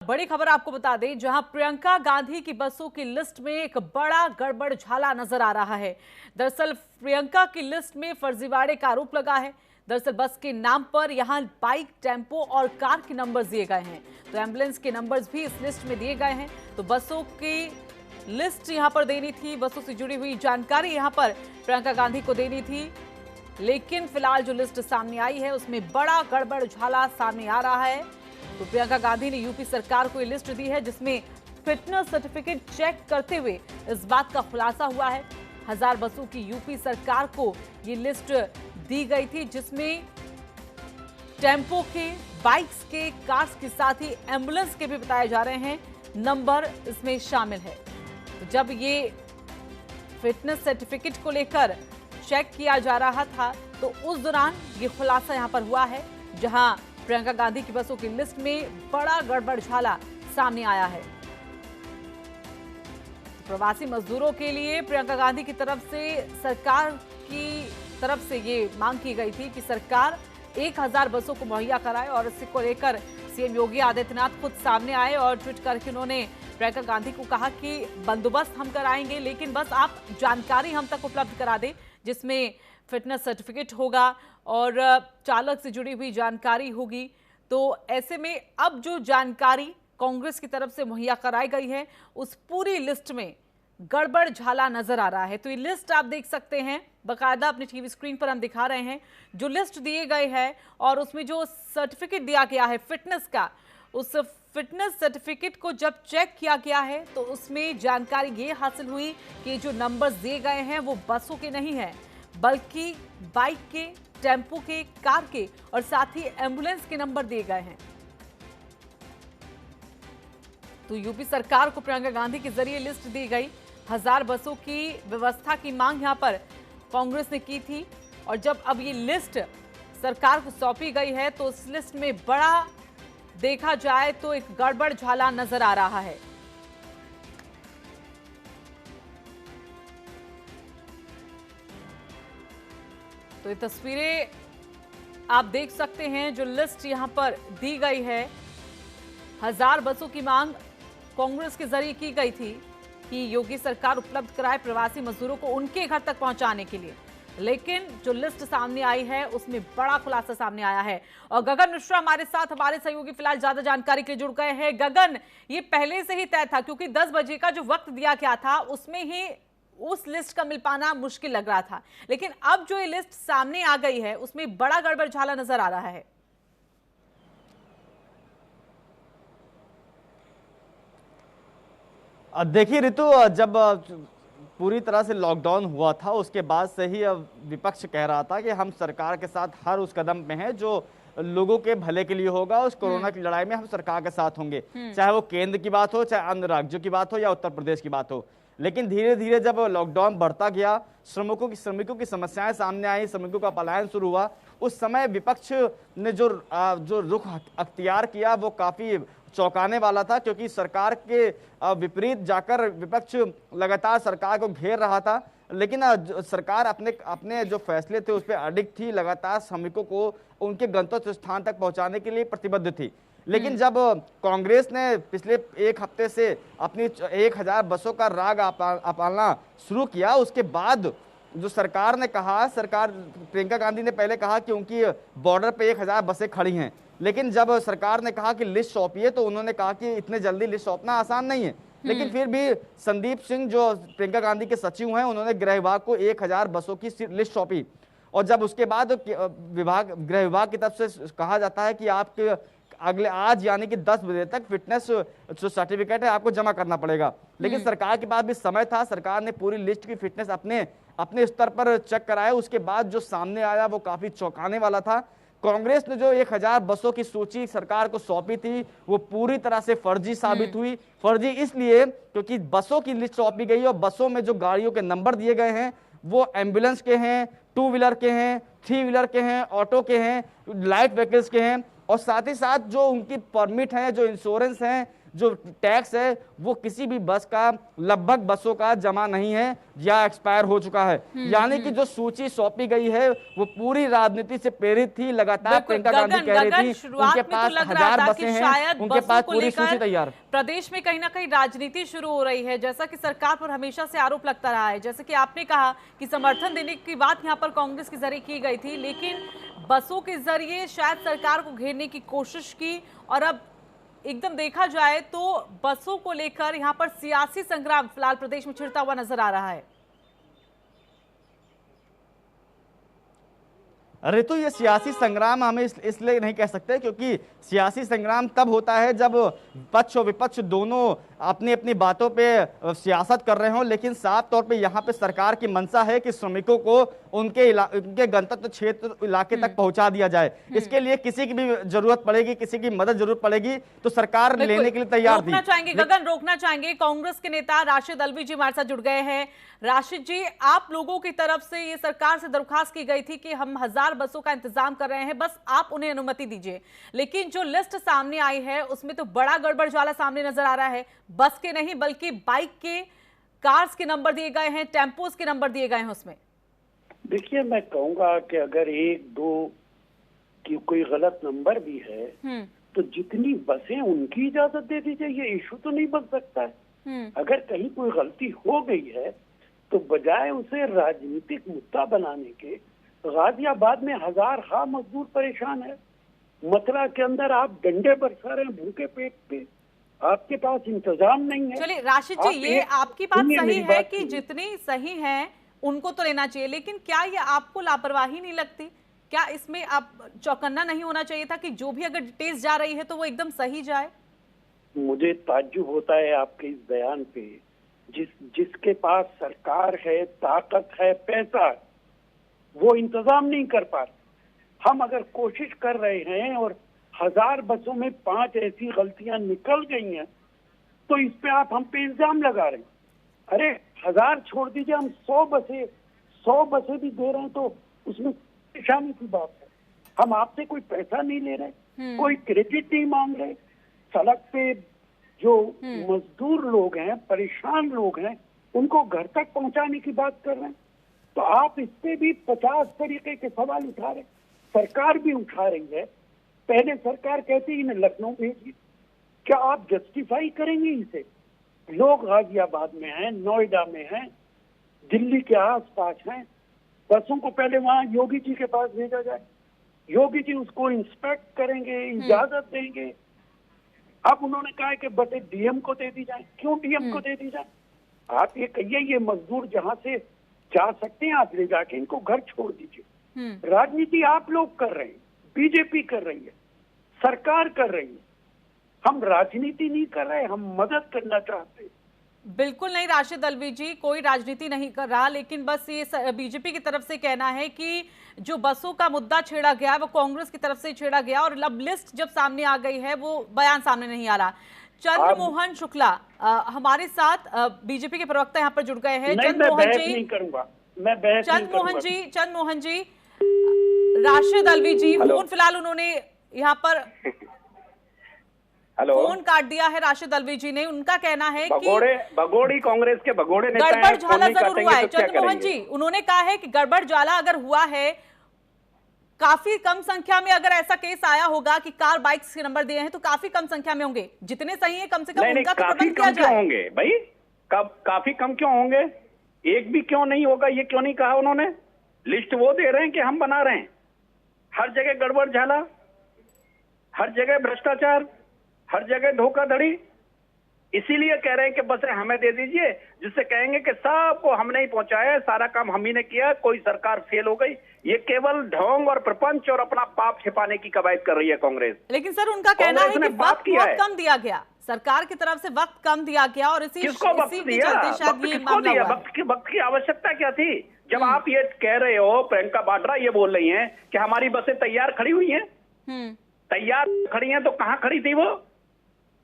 बड़ी खबर आपको बता दें, जहां प्रियंका गांधी की बसों की लिस्ट में एक बड़ा गड़बड़ झाला नजर आ रहा है। दरअसल प्रियंका की लिस्ट में फर्जीवाड़े का आरोप लगा है। दरअसल बस के नाम पर यहां बाइक, टेम्पो और कार के नंबर्स दिए गए हैं, तो एम्बुलेंस के नंबर्स भी इस लिस्ट में दिए गए हैं। तो बसों की लिस्ट यहां पर देनी थी, बसों से जुड़ी हुई जानकारी यहां पर प्रियंका गांधी को देनी थी, लेकिन फिलहाल जो लिस्ट सामने आई है उसमें बड़ा गड़बड़ झाला सामने आ रहा है। तो प्रियंका गांधी ने यूपी सरकार को ये लिस्ट दी है, जिसमें फिटनेस सर्टिफिकेट चेक करते हुए इस बात का खुलासा हुआ है। 1000 बसों की यूपी सरकार को ये लिस्ट दी गई थी, जिसमें टेम्पो के, बाइक्स के, कार्स के साथ ही एम्बुलेंस के भी बताए जा रहे हैं नंबर इसमें शामिल है। तो जब ये फिटनेस सर्टिफिकेट को लेकर चेक किया जा रहा था, तो उस दौरान ये खुलासा यहां पर हुआ है, जहां प्रियंका गांधी की बसों की लिस्ट में बड़ा गड़बड़ झाला सामने आया है। प्रवासी मजदूरों के लिए प्रियंका गांधी की तरफ से सरकार की तरफ से ये मांग की गई थी कि सरकार 1000 बसों को मुहैया कराए, और इसी को लेकर सीएम योगी आदित्यनाथ खुद सामने आए और ट्वीट करके उन्होंने प्रियंका गांधी को कहा कि बंदोबस्त हम कराएंगे, लेकिन बस आप जानकारी हम तक उपलब्ध करा दें, जिसमें फिटनेस सर्टिफिकेट होगा और चालक से जुड़ी हुई जानकारी होगी। तो ऐसे में अब जो जानकारी कांग्रेस की तरफ से मुहैया कराई गई है, उस पूरी लिस्ट में गड़बड़ झाला नजर आ रहा है। तो ये लिस्ट आप देख सकते हैं, बाकायदा अपनी टीवी स्क्रीन पर हम दिखा रहे हैं जो लिस्ट दिए गए हैं, और उसमें जो सर्टिफिकेट दिया गया है फिटनेस का, उस फिटनेस सर्टिफिकेट को जब चेक किया गया है तो उसमें जानकारी ये हासिल हुई कि जो नंबर्स दिए गए हैं वो बसों के नहीं हैं, बल्कि बाइक के, टेम्पो के, कार के और साथ ही एम्बुलेंस के नंबर दिए गए हैं। तो यूपी सरकार को प्रियंका गांधी के जरिए लिस्ट दी गई। 1000 बसों की व्यवस्था की मांग यहां पर कांग्रेस ने की थी, और जब अब ये लिस्ट सरकार को सौंपी गई है तो उस लिस्ट में बड़ा देखा जाए तो एक गड़बड़ झाला नजर आ रहा है। तो ये तस्वीरें आप देख सकते हैं, जो लिस्ट यहां पर दी गई है। 1000 बसों की मांग कांग्रेस के जरिए की गई थी कि योगी सरकार उपलब्ध कराए प्रवासी मजदूरों को उनके घर तक पहुंचाने के लिए, लेकिन जो लिस्ट सामने आई है उसमें बड़ा खुलासा सामने आया है। और गगन मिश्रा हमारे साथ, हमारे सहयोगी फिलहाल ज्यादा जानकारी के लिए जुड़ गए हैं। गगन, ये पहले से ही तय था, क्योंकि 10 बजे का जो वक्त दिया गया था उसमें ही उस लिस्ट का मिल पाना मुश्किल लग रहा था, लेकिन अब जो ये लिस्ट सामने आ गई है उसमें बड़ा गड़बड़ झाला नजर आ रहा है। देखिए ऋतु, जब पूरी तरह से लॉकडाउन हुआ था उसके बाद से ही विपक्ष कह रहा था कि हम सरकार के साथ हर उस कदम पे हैं जो लोगों के भले के लिए होगा। उस कोरोना की लड़ाई में हम सरकार के साथ होंगे, चाहे वो केंद्र की बात हो, चाहे अन्य राज्यों की बात हो या उत्तर प्रदेश की बात हो। लेकिन धीरे धीरे जब लॉकडाउन बढ़ता गया, श्रमिकों की समस्याएं सामने आई, श्रमिकों का पलायन शुरू हुआ, उस समय विपक्ष ने जो रुख अख्तियार किया वो काफी चौंकाने वाला था, क्योंकि सरकार के विपरीत जाकर विपक्ष लगातार सरकार को घेर रहा था। लेकिन सरकार अपने जो फैसले थे उस पर अडिग थी, लगातार श्रमिकों को उनके गंतव्य स्थान तक पहुंचाने के लिए प्रतिबद्ध थी। लेकिन जब कांग्रेस ने पिछले एक हफ्ते से अपनी 1000 बसों का राग अपालना शुरू किया, उसके बाद जो सरकार ने कहा, प्रियंका गांधी ने पहले कहा कि उनकी बॉर्डर पे 1000 बसें खड़ी हैं, लेकिन जब सरकार ने कहा कि लिस्ट सौंपिए तो उन्होंने कहा कि इतने जल्दी लिस्ट सौंपना आसान नहीं है। लेकिन फिर भी संदीप सिंह जो प्रियंका गांधी के सचिव हैं, उन्होंने गृह विभाग को 1000 बसों की लिस्ट सौंपी, और जब उसके बाद गृह विभाग की तरफ से कहा जाता है कि आपके अगले आज यानी कि 10 बजे तक फिटनेस जो सर्टिफिकेट है आपको जमा करना पड़ेगा। लेकिन सरकार के पास भी समय था, सरकार ने पूरी लिस्ट की फिटनेस अपने स्तर पर चेक कराया। उसके बाद जो सामने आया वो काफी चौंकाने वाला था। कांग्रेस ने जो 1000 बसों की सूची सरकार को सौंपी थी वो पूरी तरह से फर्जी साबित हुई। फर्जी इसलिए क्योंकि बसों की लिस्ट सौंपी गई और बसों में जो गाड़ियों के नंबर दिए गए हैं वो एम्बुलेंस के हैं, 2 व्हीलर के हैं, 3 व्हीलर के हैं, ऑटो के हैं, लाइट व्हीकल्स के हैं, और साथ ही साथ जो उनकी परमिट है, जो इंश्योरेंस है, जो टैक्स है वो किसी भी बस का, लगभग बसों का जमा नहीं है या एक्सपायर हो चुका है। यानी कि जो सूची सौंपी गई है वो पूरी राजनीति से प्रेरित थी। लगातार प्रियंका गांधी कह रही थी उनके पास 1000 बसें हैं, उनके पास पूरी सूची तैयार। प्रदेश में कहीं ना कहीं राजनीति शुरू हो रही है, जैसा कि सरकार पर हमेशा से आरोप लगता रहा है। जैसे कि आपने कहा कि समर्थन देने की बात यहां पर कांग्रेस के जरिए की गई थी, लेकिन बसों के जरिए शायद सरकार को घेरने की कोशिश की, और अब एकदम देखा जाए तो बसों को लेकर यहां पर सियासी संग्राम फिलहाल प्रदेश में छिड़ता हुआ नजर आ रहा है। अरे तो ये सियासी संग्राम हमें इसलिए नहीं कह सकते क्योंकि सियासी संग्राम तब होता है जब पक्ष और विपक्ष दोनों अपनी अपनी बातों पे सियासत कर रहे हों, लेकिन साफ तौर पे यहाँ पे सरकार की मंशा है कि श्रमिकों को उनके गंतव्य क्षेत्र इलाके तक पहुंचा दिया जाए। इसके लिए किसी की भी जरूरत पड़ेगी, किसी की मदद जरूरत पड़ेगी तो सरकार लेने के लिए तैयार थी। रोकना चाहेंगे कांग्रेस के नेता राशिद अल्वी जी हमारे साथ जुड़ गए हैं। राशिद जी, आप लोगों की तरफ से ये सरकार से दरख्वास्त की गई थी कि हम 1000 बसों का इंतजाम कर रहे हैं, बस आप उन्हें अनुमति दीजिए, लेकिन जो लिस्ट सामने आई है उसमें तो बड़ा गड़बड़झाला सामने नजर आ रहा है। बस के नहीं बल्कि बाइक के, कार्स के नंबर दिए गए हैं, टेम्पोस के नंबर दिए गए हैं उसमें। देखिए, मैं कहूंगा कि अगर 1-2 की कोई गलत नंबर भी है तो जितनी बसें उनकी इजाजत दे दीजिए, ये इशू तो नहीं बन सकता है। अगर कहीं कोई गलती हो गई है तो बजाय उसे राजनीतिक मुद्दा बनाने के, गाजियाबाद में 1000 खा मजदूर परेशान है, मथुरा के अंदर आप डंडे बरसा रहे हैं भूखे पेट पे, आपके पास इंतजाम नहीं है। चलिए राशिद जी, ये आपकी बात सही है कि जितनी सही है उनको तो लेना चाहिए, लेकिन क्या ये आपको लापरवाही नहीं लगती? क्या इसमें आप चौकन्ना नहीं होना चाहिए था कि जो भी अगर डिटेल्स जा रही है तो वो एकदम सही जाए? मुझे ताज्जुब होता है आपके इस बयान पे। जिसके पास सरकार है, ताकत है, पैसा है, वो इंतजाम नहीं कर पा रहे। हम अगर कोशिश कर रहे हैं और 1000 बसों में 5 ऐसी गलतियां निकल गई हैं तो इस पे आप हम पे इल्जाम लगा रहे हैं। अरे 1000 छोड़ दीजिए, हम 100 बसें भी दे रहे हैं तो उसमें परेशानी की बात है। हम आपसे कोई पैसा नहीं ले रहे, कोई क्रेडिट नहीं मांग रहे। सड़क पे जो मजदूर लोग हैं, परेशान लोग हैं, उनको घर तक पहुंचाने की बात कर रहे हैं। तो आप इस पे भी 50 तरीके के सवाल उठा रहे, सरकार भी उठा रही है। पहले सरकार कहती है इन्हें लखनऊ भेजिए, क्या आप जस्टिफाई करेंगे इसे? लोग गाजियाबाद में हैं, नोएडा में हैं, दिल्ली के आसपास हैं, बसों को पहले वहां योगी जी के पास भेजा जाए, योगी जी उसको इंस्पेक्ट करेंगे, इजाजत देंगे। अब उन्होंने कहा है कि बसें डीएम को दे दी जाए। क्यों डीएम को दे दी जाए? आप ये कहिए ये मजदूर जहां से जा सकते हैं आप ले जाके इनको घर छोड़ दीजिए। राजनीति आप लोग कर रहे हैं, बीजेपी कर रही है, सरकार कर रही है। हम राजनीति नहीं कर रहे, हम मदद करना चाहते हैं। बिल्कुल नहीं राशिद अल्वी जी, कोई राजनीति नहीं कर रहा, लेकिन बस ये बीजेपी की तरफ से कहना है कि जो बसों का मुद्दा छेड़ा गया वो कांग्रेस की तरफ से छेड़ा गया, और लब लिस्ट जब सामने आ गई है वो बयान सामने नहीं आ रहा। चंद्रमोहन शुक्ला हमारे साथ बीजेपी के प्रवक्ता यहाँ पर जुड़ गए हैं। चंद्रमोहन जी, राशिद अल्वी जी फोन फिलहाल उन्होंने यहाँ पर फोन काट दिया है। राशिद अल्वी जी ने, उनका कहना है कि भगोड़ी कांग्रेस के भगोड़े नेता हैं, गड़बड़झाला जरूर हुआ है। चंद्रमोहन जी, उन्होंने कहा है कि गड़बड़झाला अगर हुआ है, काफी कम संख्या में अगर ऐसा केस आया होगा कि कार बाइक्स के नंबर दिए हैं तो काफी कम संख्या में होंगे, जितने सही है कम से कम उनका तो प्रबंध किया जाए। होंगे भाई, काफी कम क्यों होंगे? एक भी क्यों नहीं होगा? ये क्यों नहीं कहा उन्होंने? लिस्ट वो दे रहे हैं कि हम बना रहे हैं। हर जगह गड़बड़झाला, हर जगह भ्रष्टाचार, हर जगह धोखाधड़ी। इसीलिए कह रहे हैं कि बस हमें दे दीजिए, जिससे कहेंगे कि सबको हमने ही पहुंचाया, सारा काम हम ही ने किया, कोई सरकार फेल हो गई। ये केवल ढोंग और प्रपंच और अपना पाप छिपाने की कवायद कर रही है कांग्रेस। लेकिन सर उनका कहना है कि वक्त बहुत कम दिया गया, सरकार की तरफ से वक्त कम दिया गया, और इसी किसको वक्त दिया? वक्त की आवश्यकता क्या थी? जब आप ये कह रहे हो, प्रियंका वाड्रा ये बोल रही हैं कि हमारी बसें तैयार खड़ी हुई हैं, तैयार खड़ी हैं, तो कहां खड़ी थी वो?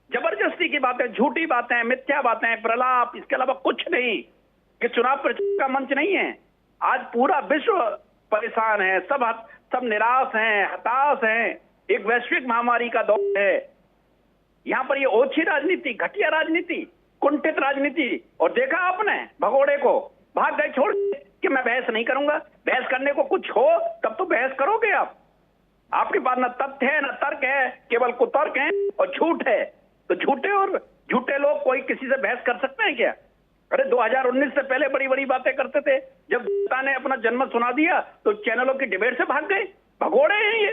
जबरदस्ती की बातें, झूठी बातें, मिथ्या बातें, प्रलाप, इसके अलावा कुछ नहीं। कि चुनाव प्रचार का मंच नहीं है। आज पूरा विश्व परेशान है, सब निराश हैं, हताश हैं। एक वैश्विक महामारी का दौर है। यहाँ पर ये ओछी राजनीति, घटिया राजनीति, कुंठित राजनीति। और देखा आपने भगोड़े को, भाग गए छोड़ कि मैं बहस नहीं करूंगा। बहस करने को कुछ हो तब तो बहस करोगे आप। आपके पास न तथ्य है न तर्क है, केवल कुतर्क है और झूठ है। तो झूठे और झूठे लोग कोई किसी से बहस कर सकते हैं क्या? अरे 2019 से पहले बड़ी बड़ी बातें करते थे, जब जनता ने अपना जन्मत सुना दिया तो चैनलों की डिबेट से भाग गए। भगोड़े हैं ये।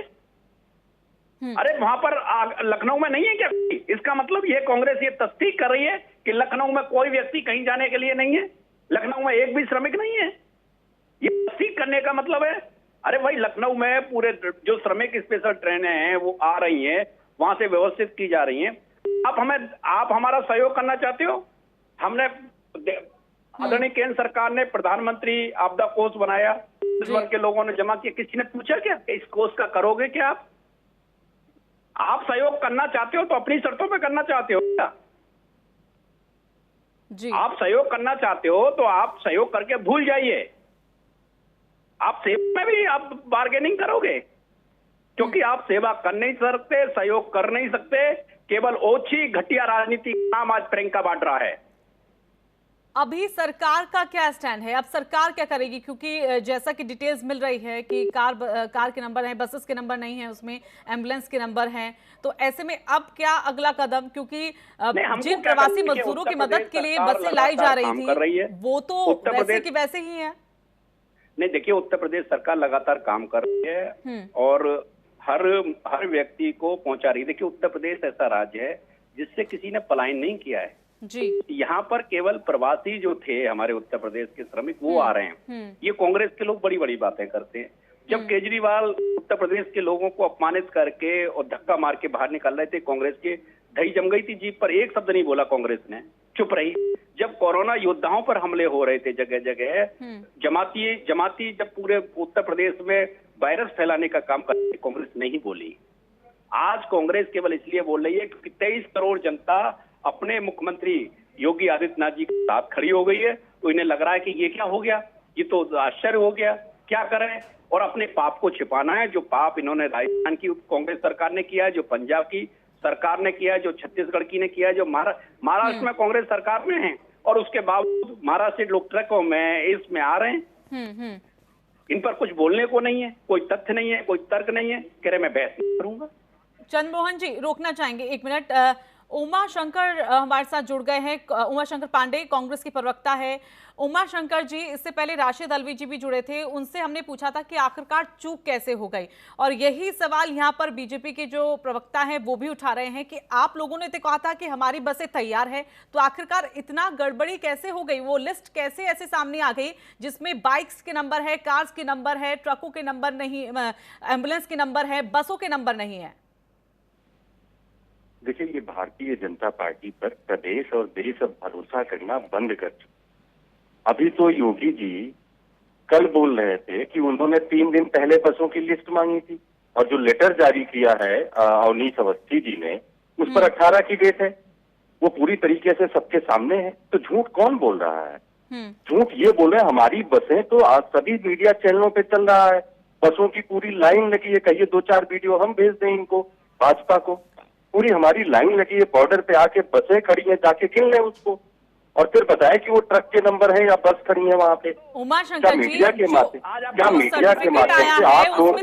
अरे वहां पर लखनऊ में नहीं है क्या? इसका मतलब ये कांग्रेस ये तस्दीक कर रही है कि लखनऊ में कोई व्यक्ति कहीं जाने के लिए नहीं है, लखनऊ में एक भी श्रमिक नहीं है। ये तस्दीक करने का मतलब है अरे भाई लखनऊ में पूरे जो श्रमिक स्पेशल ट्रेनें हैं वो आ रही हैं, वहां से व्यवस्थित की जा रही हैं। आप हमारा सहयोग करना चाहते हो? हमने आदरणीय केंद्र सरकार ने प्रधानमंत्री आपदा कोष बनाया, इस वर्ग के लोगों ने जमा किया। किसी ने पूछा क्या इस कोष का करोगे क्या? आप सहयोग करना चाहते हो तो अपनी शर्तों पे करना चाहते हो क्या? जी। आप सहयोग करना चाहते हो तो आप सहयोग करके भूल जाइए। आप सेवा में भी आप बार्गेनिंग करोगे, क्योंकि आप सेवा कर नहीं सकते, सहयोग कर नहीं सकते। केवल ओछी घटिया राजनीति का नाम आज प्रियंका बांट रहा है। अभी सरकार का क्या स्टैंड है? अब सरकार क्या करेगी? क्योंकि जैसा कि डिटेल्स मिल रही है कि कार के नंबर हैं, बसेस के नंबर नहीं हैं, उसमें एम्बुलेंस के नंबर हैं। तो ऐसे में अब क्या अगला कदम? क्योंकि जिन प्रवासी मजदूरों की मदद के लिए बसें लाई जा रही थी वो तो वैसे की वैसे ही है। नहीं, देखिए उत्तर प्रदेश सरकार लगातार काम कर रही है और हर व्यक्ति को पहुंचा रही है। देखिए उत्तर प्रदेश ऐसा राज्य है जिससे किसी ने पलायन नहीं किया है जी। यहाँ पर केवल प्रवासी जो थे हमारे उत्तर प्रदेश के श्रमिक वो आ रहे हैं। ये कांग्रेस के लोग बड़ी बड़ी बातें करते हैं। जब केजरीवाल उत्तर प्रदेश के लोगों को अपमानित करके और धक्का मार के बाहर निकल रहे थे, कांग्रेस के दही जम गई थी जीप पर। एक शब्द नहीं बोला कांग्रेस ने, चुप रही। जब कोरोना योद्धाओं पर हमले हो रहे थे जगह जगह, जमाती जब पूरे उत्तर प्रदेश में वायरस फैलाने का काम कर रही, कांग्रेस नहीं बोली। आज कांग्रेस केवल इसलिए बोल रही है क्योंकि 23 करोड़ जनता अपने मुख्यमंत्री योगी आदित्यनाथ जी के साथ खड़ी हो गई है। तो इन्हें लग रहा है कि ये क्या हो गया, ये तो आश्चर्य हो गया, क्या करें। और अपने पाप को छिपाना है। जो पाप इन्होंने राजस्थान की कांग्रेस सरकार ने किया है, जो पंजाब की सरकार ने किया है, जो छत्तीसगढ़ की ने किया है, जो महाराष्ट्र में कांग्रेस सरकार में है और उसके बावजूद महाराष्ट्र लोग ट्रकों में इसमें आ रहे हैं। इन पर कुछ बोलने को नहीं है, कोई तथ्य नहीं है, कोई तर्क नहीं है। कह रहे मैं बहस नहीं करूंगा। चंद्रमोहन जी रोकना चाहेंगे एक मिनट। उमा शंकर हमारे साथ जुड़ गए हैं। उमा शंकर पांडे कांग्रेस की प्रवक्ता है। उमा शंकर जी, इससे पहले राशिद अलवी जी भी जुड़े थे, उनसे हमने पूछा था कि आखिरकार चूक कैसे हो गई, और यही सवाल यहाँ पर बीजेपी के जो प्रवक्ता हैं वो भी उठा रहे हैं कि आप लोगों ने तो कहा था कि हमारी बसें तैयार है, तो आखिरकार इतना गड़बड़ी कैसे हो गई? वो लिस्ट कैसे ऐसे सामने आ गई जिसमें बाइक्स के नंबर है, कार्स के नंबर है, ट्रकों के नंबर नहीं, एम्बुलेंस के नंबर है, बसों के नंबर नहीं है? देखिए, ये भारतीय जनता पार्टी पर प्रदेश और देश अब भरोसा करना बंद कर चुके। अभी तो योगी जी कल बोल रहे थे कि उन्होंने 3 दिन पहले बसों की लिस्ट मांगी थी और जो लेटर जारी किया है अवनीश अवस्थी जी ने, उस पर 18 की डेट है। वो पूरी तरीके से सबके सामने है। तो झूठ कौन बोल रहा है? झूठ ये बोल रहे हैं हमारी बसें तो आज सभी मीडिया चैनलों पे चल रहा है, बसों की पूरी लाइन लगी है। कहिए 2-4 वीडियो हम भेज दें इनको, भाजपा को। पूरी हमारी लाइन लगी है, बॉर्डर पे आके बसें खड़ी हैं, जाके गिन लें उसको और फिर बताया कि वो ट्रक के नंबर है या बस खड़ी है वहाँ पे। उमा शंकर जी, मीडिया के माध्यम से आप लोग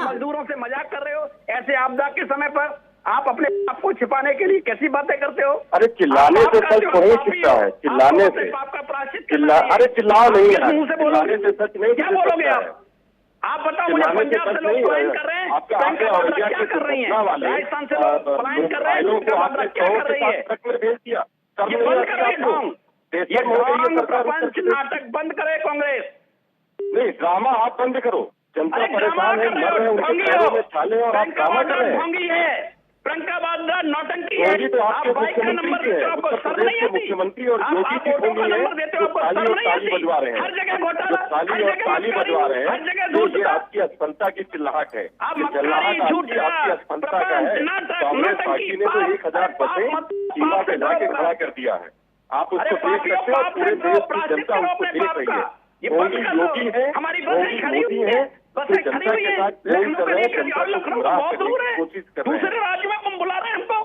मजदूरों से मजाक कर रहे हो ऐसे आपदा के समय पर? आप अपने आप को छिपाने के लिए कैसी बातें करते हो? अरे चिल्लाने से सच नहीं छिपता है, चिल्लाने से। अरे चिल्लाओ नहीं, चिल्लाने से सच नहीं। क्या बोलोगे आप बताओ मुझे। पंजाब से लोग पलायन कर रहे हैं, क्या कर रही है? राजस्थान से लोग पलायन कर रहे हैं, क्या कर रही है? ये बंद कर रहे ढोंग, ये प्रपंच नाटक बंद करे कांग्रेस। नहीं, ड्रामा आप बंद करो। जनता परेशान है, मर रहे हैं, उनके पैरों में छाले और आप ड्रामा कर रहे हैं। प्रियंका वाड्रा नौटंकी है। योगी तो आपके मुख्यमंत्री है, उत्तर प्रदेश के मुख्यमंत्री, और योगी की भूमि है जो ताली और ताली बजवा रहे हैं, हर जगह घोटाला, ताली और ताली बजवा रहे हैं। ये आपकी असफलता की चिल्लाहट है, चिल्लाहट आपकी असफलता का है। कांग्रेस पार्टी ने तो 1000 बसें सीमा पे लाके खड़ा कर दिया है। आप उसको देख सकते हो, पूरे देश की जनता उसको देख रही है। योगी है, मोदी है, बसें खड़ी हुई है, लखनऊ के लिए कोशिश कर रहे हैं। दूसरे राज्य में तुम बुला रहे हैं हमको।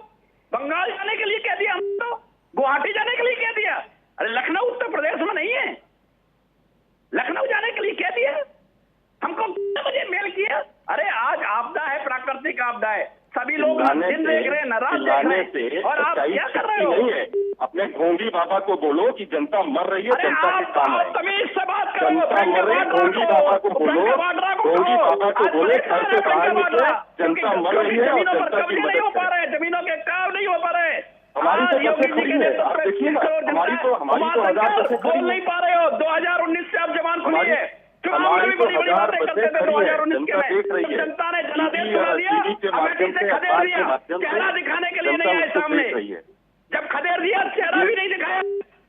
बंगाल जाने के लिए कह दिया हमने, तो गुवाहाटी जाने के लिए कह दिया। अरे लखनऊ उत्तर प्रदेश में नहीं है, लखनऊ जाने के लिए कह दिया। हमको कितने बजे मेल किया? अरे आज आपदा है, प्राकृतिक आपदा है, सभी लोग दिन देख रहे हैं, न रात देख रहे हैं, और आप क्या कर रहे हो? अपने ढोंगी बाबा को बोलो कि जनता मर रही है, जनता के काम है। तमीज से बात करो, जनता मर रही है, ढोंगी बाबा को बोलो, ढोंगी बाबा को बोले घर से बाहर निकले, जनता मर रही है और जनता की मदद नहीं हो पा रहे, जमीनों के काम नहीं हो पा रहे। हमारी तो बसें खड़ी है, आप देखिए ना, हमारी तो 1000 बसें खड़ी बोल नहीं पा रहे हो। 2019 से आप जवान खुली है, हमारी तो 1000 बसें खड़ी है, जनता देख रही है, जनता ने जनादेश सुना दिया, टीवी के माध्यम से, अखबार के माध्यम से चेहरा दिखाने के लिए नहीं आए जनता सामने। देख रही है। जब खदेड़ दिया, चेहरा भी नहीं दिखाया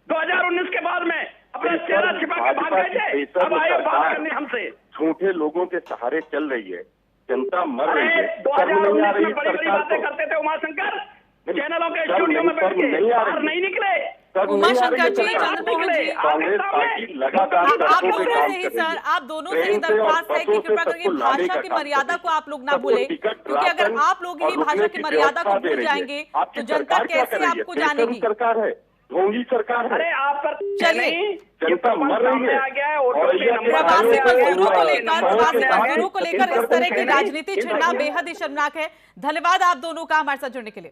2019 के बाद में, अपना चेहरा छिपा के भाग गए थे। अब आए बात करने हमसे, झूठे लोगों के सहारे चल रही है, जनता मर रही है। 2019 में बड़ी बड़ी बातें करते थे उमाशंकर, चैनलों के स्टूडियो में बैठ के बाहर नहीं निकले। उमाशंकर जी, चंद्रमोहन जी, कांग्रेस पार्टी लगातार आप दोनों से ही सर, आप दोनों से ही दरख्वास्त है कि कृपया करके भाषा की मर्यादा को आप लोग ना भूलें, क्योंकि अगर आप लोग ही भाषा की मर्यादा को भूल जाएंगे तो जनता कैसे आपको जानेगी? सरकार है, ढोंगी सरकार है। अरे आप पर चलिए, जनता मर रही है। प्रवासी मजदूरों को लेकर इस तरह की राजनीति छिड़ना बेहद ही शर्मनाक है। धन्यवाद आप दोनों का हमारे साथ जुड़ने के लिए।